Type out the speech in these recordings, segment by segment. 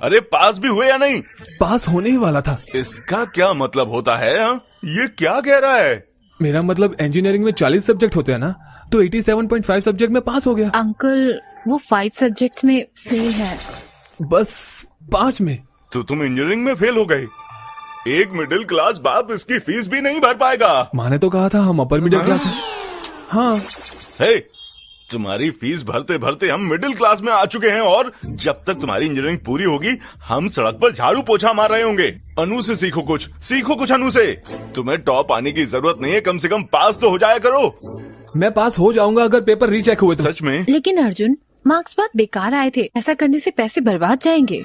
अरे पास भी हुए या नहीं? पास होने ही वाला था। इसका क्या मतलब होता है? हाँ? ये क्या कह रहा है? मेरा मतलब इंजीनियरिंग में 40 सब्जेक्ट होते हैं ना, तो 87.5 सब्जेक्ट में पास हो गया। अंकल वो 5 सब्जेक्ट्स में फेल है। बस 5 में। तो तुम इंजीनियरिंग में फेल हो गए। एक मिडिल क्लास बाप इसकी फीस भी नहीं भर पाएगा। माँ ने तो कहा था हम अपर मिडिल क्लास हैं। हाँ। हे, तुम्हारी फीस भरते भरते हम मिडिल क्लास में आ चुके हैं और जब तक तुम्हारी इंजीनियरिंग पूरी होगी हम सड़क पर झाड़ू पोछा मार रहे होंगे। अनु से सीखो कुछ अनु से। तुम्हें टॉप आने की जरूरत नहीं है, कम से कम पास तो हो जाया करो। मैं पास हो जाऊंगा अगर पेपर रीचेक हुए तो। सच में? लेकिन अर्जुन मार्क्स बहुत बेकार आए थे, ऐसा करने से पैसे बर्बाद जाएंगे।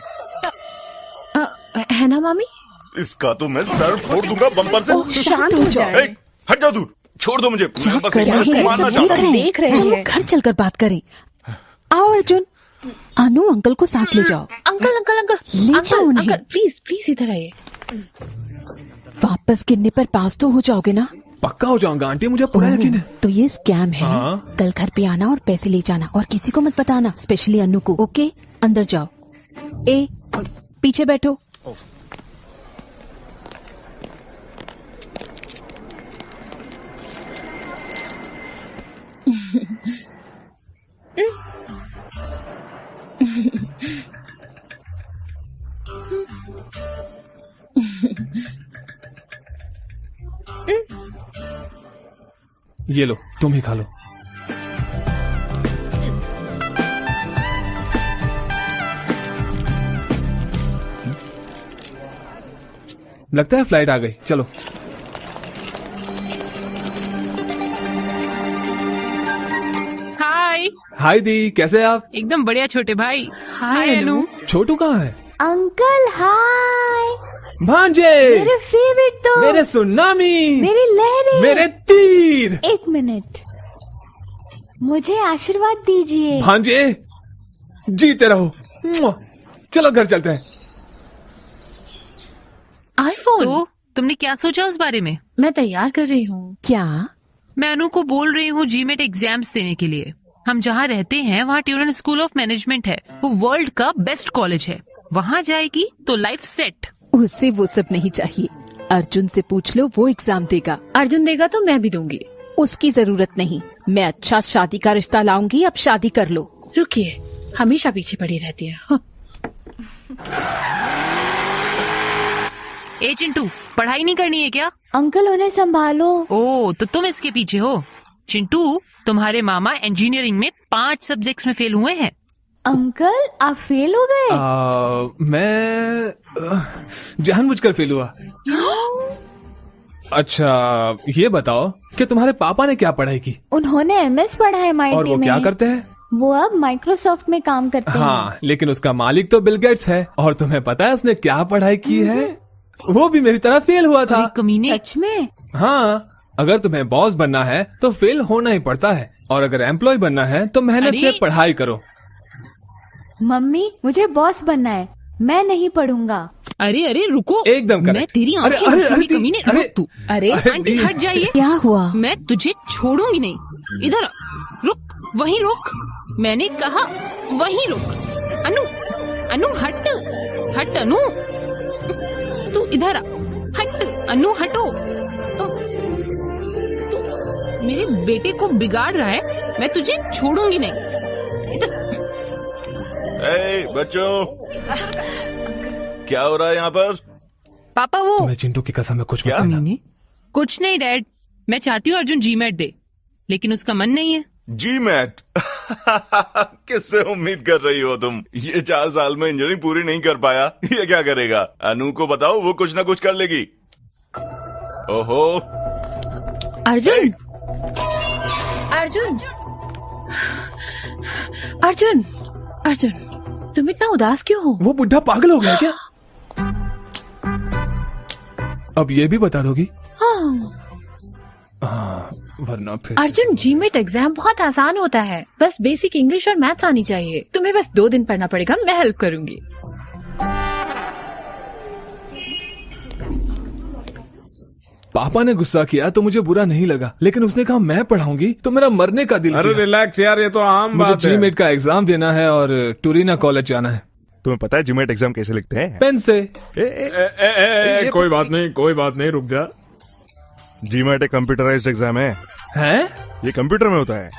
है ना मामी? इसका तो मैं सर फोड़ दूंगा बम्पर से। शांत हो जाए। हट जाओ दूर, छोड़ दो मुझे। मैं बस एक देख रहे हैं। घर चलकर बात करें। आओ अर्जुन, अनु अंकल को साथ ले जाओ। अंकल अंकल अंकल ले जाओ उन्हें। अंकल प्लीज प्लीज इधर आइए। वापस गिरने पर पास तो हो जाओगे ना? पक्का हो जाऊंगा आंटी, मुझे पूरा यकीन है। तो ये स्कैम है। हाँ। कल घर पे आना और पैसे ले जाना और किसी को मत बताना, स्पेशली अनु को। ओके, अंदर जाओ। पीछे बैठो। ये लो, तुम ही खा लो। लगता है फ्लाइट आ गई, चलो। हाय दी, कैसे हैं आप? एकदम बढ़िया छोटे भाई। हाय अनु। छोटू कहाँ है? Uncle hi. भांजे, मेरे फेवरेट तो मेरे सुनामी, मेरी लहरें, मेरे तीर। एक मिनट, मुझे आशीर्वाद दीजिए। भांजे, जीते रहो। चलो घर चलते हैं। आईफोन। तो तुमने क्या सोचा उस बारे में? मैं तैयार कर रही हूँ। क्या? मैं अनु को बोल रही हूँ जीमेट एग्जाम्स देने के लिए। हम जहाँ रहते हैं वहाँ ट्यूरन स्कूल ऑफ मैनेजमेंट है, वो वर्ल्ड का बेस्ट कॉलेज है। वहाँ जाएगी तो लाइफ सेट। उससे वो सब नहीं चाहिए। अर्जुन से पूछ लो, वो एग्जाम देगा। अर्जुन देगा तो मैं भी दूंगी। उसकी जरूरत नहीं, मैं अच्छा शादी का रिश्ता लाऊंगी। अब शादी कर लो। रुकिए, हमेशा पीछे पड़ी रहती है। हाँ। ए चिंटू, पढ़ाई नहीं करनी है क्या? अंकल उन्हें संभालो। ओ, तो तुम इसके पीछे हो। चिंटू, तुम्हारे मामा इंजीनियरिंग में 5 सब्जेक्ट्स में फेल हुए हैं। अंकल आप फेल हो गए? मैं जानबूझकर फेल हुआ। अच्छा, ये बताओ कि तुम्हारे पापा ने क्या पढ़ाई की? उन्होंने MS पढ़ा है MIT में। और वो क्या करते हैं? वो अब माइक्रोसॉफ्ट में काम करते हैं। हाँ, लेकिन उसका मालिक तो बिल गेट्स है। और तुम्हें पता है उसने क्या पढ़ाई की है? वो भी मेरी तरह फेल हुआ था। अरे कमीने। सच में? हाँ, अगर तुम्हें बॉस बनना है तो फेल होना ही पड़ता है, और अगर एम्प्लॉय बनना है तो मेहनत से पढ़ाई करो। मम्मी, मुझे बॉस बनना है, मैं नहीं पढ़ूंगा। अरे रुको, एकदम करेक्ट। मैं तेरी आंखें कमीने। रुक तू। अरे आंटी हट जाइए। क्या हुआ? मैं तुझे छोड़ूंगी नहीं। इधर आ। रुक, वहीं रुक। मैंने कहा वहीं रुक। अनु हट हट। अनु तू इधर आ। हट अनु, हटो। तू मेरे बेटे को बिगाड़ रहा है, मैं तुझे छोड़ूंगी नहीं। इधर। बच्चों, क्या हो रहा है यहाँ पर? पापा वो तुम्हें चिंटू की कसम है कुछ क्या? कुछ नहीं डैड, मैं चाहती हूँ अर्जुन जीमेट दे, लेकिन उसका मन नहीं है। जीमेट? किससे उम्मीद कर रही हो तुम? ये 4 साल में इंजीनियरिंग पूरी नहीं कर पाया, ये क्या करेगा? अनु को बताओ, वो कुछ ना कुछ कर लेगी। ओहो अर्जुन, अर्जुन, अर्जुन, अर्जुन, तुम इतना उदास क्यों हो? वो बुढ़ा पागल हो गया क्या? अब ये भी बता दोगी? हाँ। वरना फिर। अर्जुन, जीमेट एग्जाम बहुत आसान होता है, बस बेसिक इंग्लिश और मैथ्स आनी चाहिए। तुम्हें बस 2 दिन पढ़ना पड़ेगा, मैं हेल्प करूंगी। पापा ने गुस्सा किया तो मुझे बुरा नहीं लगा, लेकिन उसने कहा मैं पढ़ाऊंगी तो मेरा मरने का दिल अरे किया। रिलैक्स यार, ये तो आम मुझे बात है। जीमेट का एग्जाम देना है और टूरिना कॉलेज जाना है। तुम्हें पता है जीमेट एग्जाम कैसे लिखते हैं? पेन से। कोई बात नहीं, रुक जा। जीमेट एक कंप्यूटराइज्ड एग्जाम है। हैं? ये कंप्यूटर में होता है।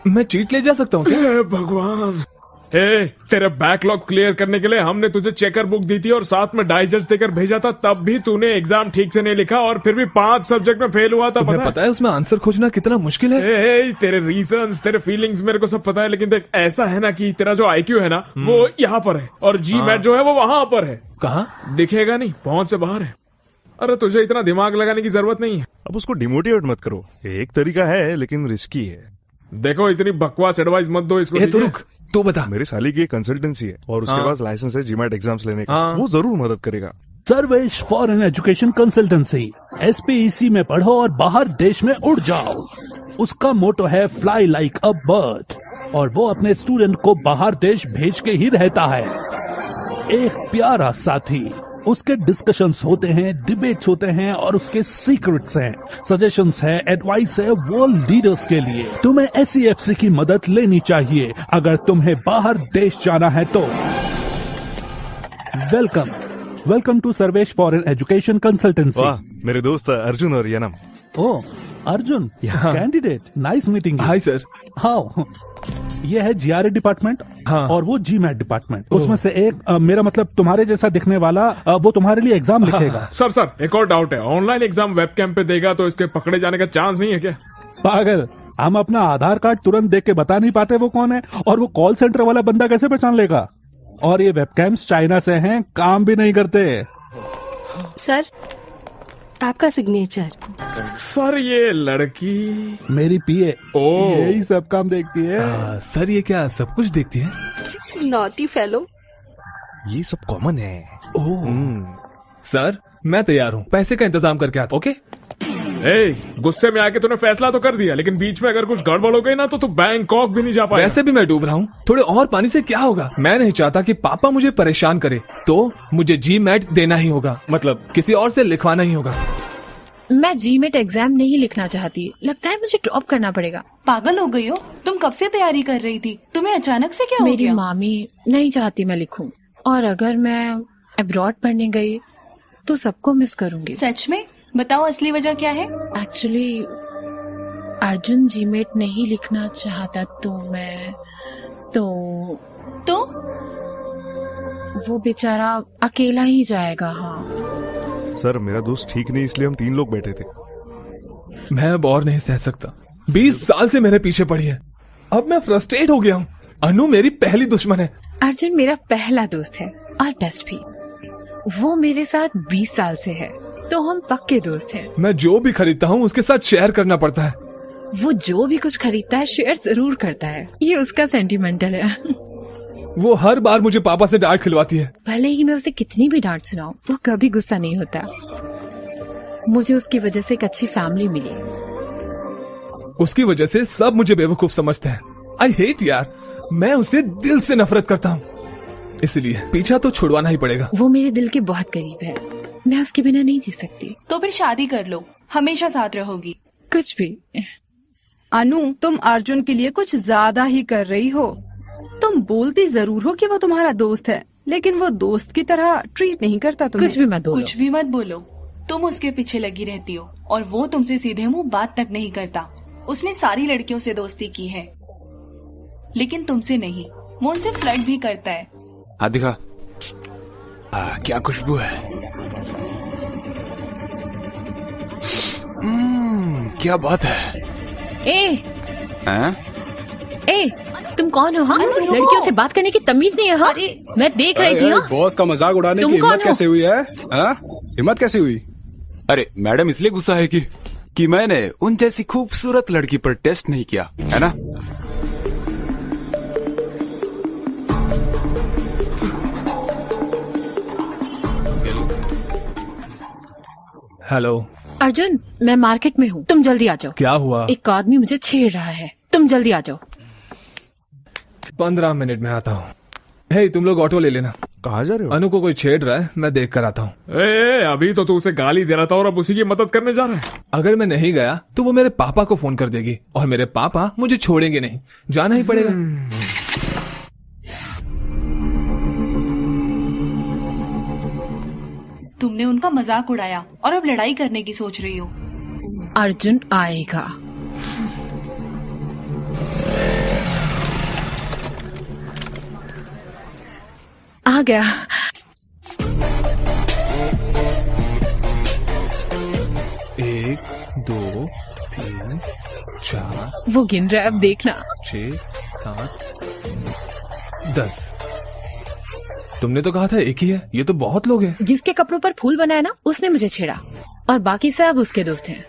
मैं चीट ले जा सकता हूँ क्या? भगवान, तेरे बैकलॉग क्लियर करने के लिए हमने तुझे चेकर बुक दी थी और साथ में डाइजेस्ट देकर भेजा था, तब भी तूने एग्जाम ठीक से नहीं लिखा और फिर भी 5 सब्जेक्ट में फेल हुआ था। पता है उसमें आंसर खोजना कितना मुश्किल है। तेरे रीजंस, तेरे फीलिंग्स मेरे को सब पता है, लेकिन देख ऐसा है ना कि तेरा जो IQ है ना वो यहाँ पर है और जीमैट जो है वो वहाँ पर है। कहाँ? दिखेगा नहीं, पहुंच से बाहर है। अरे तुझे इतना दिमाग लगाने की जरूरत नहीं है। अब उसको डिमोटिवेट मत करो, एक तरीका है लेकिन रिस्की है। देखो इतनी बकवास एडवाइस मत दो इसको। तो रुक, तो बता। मेरी साली की कंसल्टेंसी है और उसके पास लाइसेंस है जीमैट एग्जाम्स लेने का। हाँ। वो जरूर मदद करेगा। Sarvesh foreign education consultancy, SPEC में पढ़ो और बाहर देश में उड़ जाओ। उसका मोटो है फ्लाई लाइक अ बर्ड और वो अपने स्टूडेंट को बाहर देश भेज के ही रहता है। एक प्यारा साथी, उसके डिस्कशंस होते हैं, डिबेट्स होते हैं और उसके सीक्रेट्स हैं, सजेशंस है, एडवाइस है वर्ल्ड लीडर्स के लिए। तुम्हें SEFC की मदद लेनी चाहिए अगर तुम्हें बाहर देश जाना है तो। Welcome to Sarvesh foreign education consultancy. वाह, मेरे दोस्त अर्जुन और Yanam. Oh Arjun, candidate, nice meeting. Hi sir. How? ये है GRA डिपार्टमेंट। हाँ। और वो GMAT डिपार्टमेंट। उसमें से एक मेरा मतलब तुम्हारे जैसा दिखने वाला वो तुम्हारे लिए एग्जाम लिखेगा। सर एक और डाउट है, ऑनलाइन एग्जाम वेबकैम पे देगा तो इसके पकड़े जाने का चांस नहीं है क्या? पागल, हम अपना आधार कार्ड तुरंत देख के बता नहीं पाते वो कौन है, और वो कॉल सेंटर वाला बंदा कैसे पहचान लेगा? और ये वेबकैम्स चाइना से हैं, काम भी नहीं करते। सर आपका सिग्नेचर। सर ये लड़की मेरी PA ओह। यही सब काम देखती है। सर ये क्या सब कुछ देखती है? Naughty fellow. ये सब कॉमन है। सर मैं तैयार हूँ, पैसे का इंतजाम करके आता। ओके? गुस्से में आके तूने फैसला तो कर दिया, लेकिन बीच में अगर कुछ गड़बड़ हो गई ना तो तू बैंकॉक भी नहीं जा पाएगा। वैसे भी मैं डूब रहा हूँ, थोड़े और पानी से क्या होगा? मैं नहीं चाहता कि पापा मुझे परेशान करे, तो मुझे GMAT देना ही होगा, मतलब किसी और से लिखवाना ही होगा। मैं GMAT एग्जाम नहीं लिखना चाहती, लगता है मुझे ड्रॉप करना पड़ेगा। पागल हो गई हो? तुम कब से तैयारी कर रही थी, तुम्हें अचानक से क्या हो गया? मेरी मामी नहीं चाहती मैं लिखूं, और अगर मैं अब्रॉड पढ़ने गई तो सबको मिस करूंगी। सच में? बताओ असली वजह क्या है? एक्चुअली अर्जुन GMAT नहीं लिखना चाहता, तो मैं तो वो बेचारा अकेला ही जाएगा। हाँ सर मेरा दोस्त ठीक नहीं, इसलिए हम 3 लोग बैठे थे। मैं अब और नहीं सह सकता, 20 साल से मेरे पीछे पड़ी है, अब मैं फ्रस्ट्रेट हो गया हूँ। अनु मेरी पहली दुश्मन है। अर्जुन मेरा पहला दोस्त है और बेस्ट भी। वो मेरे साथ 20 साल से है, तो हम पक्के दोस्त हैं। मैं जो भी खरीदता हूँ उसके साथ शेयर करना पड़ता है। वो जो भी कुछ खरीदता है शेयर जरूर करता है, ये उसका सेंटिमेंटल है। वो हर बार मुझे पापा से डांट खिलवाती है। भले ही मैं उसे कितनी भी डांट सुनाऊं, वो कभी गुस्सा नहीं होता। मुझे उसकी वजह से एक अच्छी फैमिली मिली। उसकी वजह से सब मुझे बेवकूफ समझते हैं। आई हेट यार, मैं उसे दिल से नफरत करता हूँ, इसलिए पीछा तो छुड़वाना ही पड़ेगा। वो मेरे दिल के बहुत करीब है, मैं उसके बिना नहीं जी सकती। तो फिर शादी कर लो, हमेशा साथ रहोगी। कुछ भी। अनु, तुम अर्जुन के लिए कुछ ज्यादा ही कर रही हो। तुम बोलती जरूर हो कि वो तुम्हारा दोस्त है, लेकिन वो दोस्त की तरह ट्रीट नहीं करता तुम्हें। कुछ भी मत बोलो। कुछ भी मत बोलो। तुम उसके पीछे लगी रहती हो और वो तुमसे सीधे मुंह बात तक नहीं करता। उसने सारी लड़कियों से दोस्ती की है, लेकिन तुमसे नहीं। वो उनसे फ्लर्ट भी करता है। हाँ दिखा, क्या खुशबू है। क्या बात है। ए, तुम कौन हो? हाँ, लड़कियों से बात करने की तमीज नहीं है। हाँ, मैं देख रही थी। हाँ? बॉस का मजाक उड़ाने की हिम्मत कैसे हुई है? हिम्मत कैसे हुई? अरे मैडम इसलिए गुस्सा है कि मैंने उन जैसी खूबसूरत लड़की पर टेस्ट नहीं किया है ना। हेलो अर्जुन, मैं मार्केट में हूँ, तुम जल्दी आ जाओ। क्या हुआ? एक आदमी मुझे छेड़ रहा है, तुम जल्दी आ जाओ। 15 मिनट में आता हूँ। हे, तुम लोग ऑटो ले लेना। कहाँ जा रहे हो? अनु को कोई छेड़ रहा है, मैं देख कर आता हूँ। अभी तो तू उसे गाली दे रहा था और अब उसी की मदद करने जा रहा है। अगर मैं नहीं गया तो वो मेरे पापा को फोन कर देगी और मेरे पापा मुझे छोड़ेंगे नहीं, जाना ही पड़ेगा। तुमने उनका मजाक उड़ाया और अब लड़ाई करने की सोच रही हो। अर्जुन आएगा। आ गया। एक, दो, तीन, चार, वो गिन रहा है, अब देखना। 6, 7, 10। तुमने तो कहा था एक ही है, ये तो बहुत लोग हैं। जिसके कपड़ों पर फूल बनाया ना, उसने मुझे छेड़ा और बाकी सब उसके दोस्त हैं।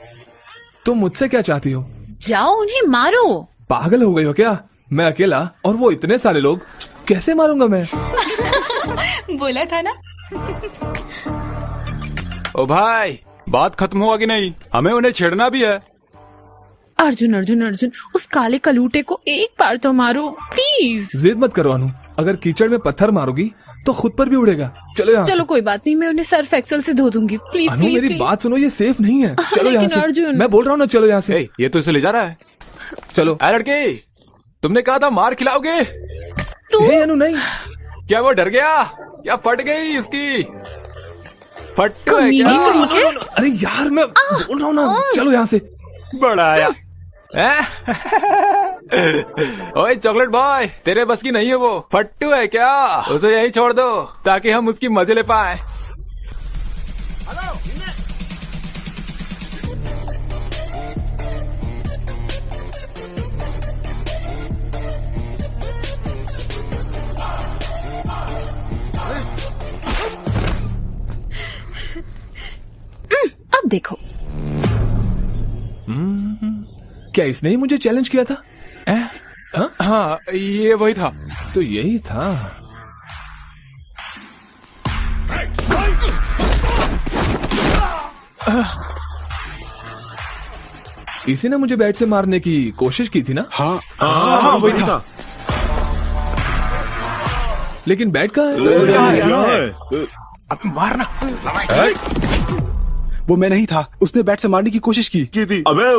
तुम मुझसे क्या चाहती हो? जाओ उन्हें मारो। पागल हो गई हो क्या? मैं अकेला और वो इतने सारे लोग, कैसे मारूंगा मैं? बोला था ना। ओ भाई, बात खत्म हुआ कि नहीं? हमें उन्हें छेड़ना भी है। अर्जुन अर्जुन अर्जुन, उस काले कलूटे को एक बार तो मारो प्लीज। जिद मत करो अनु, अगर कीचड़ में पत्थर मारोगी तो खुद पर भी उड़ेगा। चलो यहाँ चलो कोई बात नहीं, मैं उन्हें सर्फ एक्सेल से धो दूंगी। प्लीज अनु प्लीज मेरी प्लीज। बात सुनो, ये सेफ नहीं है। चलो यहाँ लेकिन से। अर्जुन। मैं बोल रहा हूँ ना, चलो यहाँ से। ये तो इसे ले जा रहा है। चलो। लड़के, तुमने कहा था मार खिलाओगे। हे अनु नहीं। क्या वो डर गया या फट गई उसकी? फट्टू है क्या? अरे यार मैं बोल रहा हूँ ना, चलो यहाँ से। बड़ा आया। ओए चॉकलेट बॉय, तेरे बस की नहीं है वो। फट्टू है क्या? उसे यहीं छोड़ दो ताकि हम उसकी मजे ले पाए। अब देखो। क्या इसने ही मुझे चैलेंज किया था? हाँ, ये वही था। तो यही था। इसी ने मुझे बैट से मारने की कोशिश की थी ना? हाँ, वही था। लेकिन बैट कहाँ है? अब मारना। वो मैं नहीं था, उसने बैट से मारने की कोशिश की थी। अबे